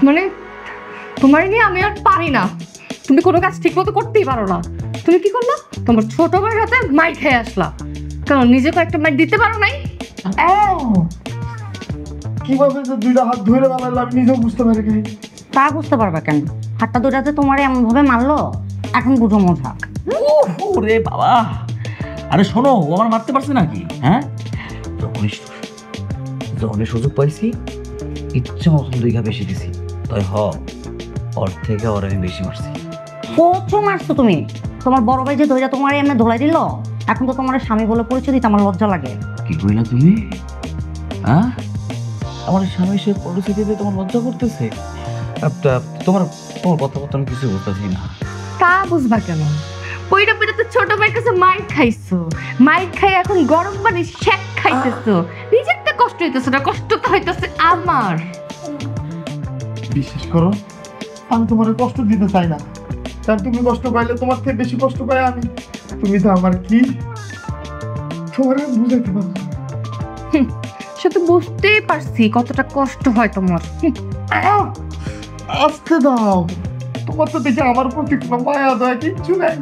মানে তোমার নিয়ে আমি আর পারি না। তুমি কোনো কাজ ঠিক মতো করতেই পারো না। তুমি কি করলা? তোমার ছোট ভাইয়ের হাতে মাইর খেয়ে আসলা। কারণ নিজে তো একটা মাইর দিতে পারো নাই। কিভাবে যে দুইটা হাত ধরে বানাইলো আমি নিজেও বুঝতে পারি নাই। তা বুঝতে পারবে কেন? হাতটা দুটাতে তোমার এমন ভাবে মারলো, এখন বুঝো মজা। ওরে বাবা, আরে শোনো, ও আমার মারতে পারছে নাকি? হ্যাঁ, যখনই সুযোগ পাইছি ইচ্ছে মতন দুইঘা বেশি দিছি। তাই ওর থেকে ওর আমি বেশি মারছি। প্রচুর মারছো তুমি। তোমার বড় ভাই যে ধৈর্য তোমার এমনি ধোলাই দিল, এখন তো তোমার স্বামী বলে পরিচয় দিতে আমার লজ্জা লাগে। কি কইলা তুমি? হ্যাঁ, আমার স্বামী সে পরিচয় দিতে তোমার লজ্জা করতেছে? তোমার তোমার কথাবার্তা আমি কিছু বলতেছি না। তা বুঝবা কেন? পইরা পইরা তো ছোট ভাইয়ের কাছে মাইর খাইছো। মাইর খাই এখন গরম পানি শেক খাইতেছো। নিজেরটা কষ্ট হইতেছে না, কষ্ট তো হইতেছে আমার। বিশ্বাস করো, আমি তোমার কষ্ট দিতে চাই না। কারণ তুমি কষ্ট পাইলে তোমার থেকে বেশি কষ্ট পাই আমি। তুমি তো আমার কি তোমার বুঝাইতে পারো না। সে তো বুঝতেই পারছি কতটা কষ্ট হয় তোমার। আসতে দাও, তোমার তো দেখে আমার প্রতি কোনো মায়া দয়া কিচ্ছু নাই।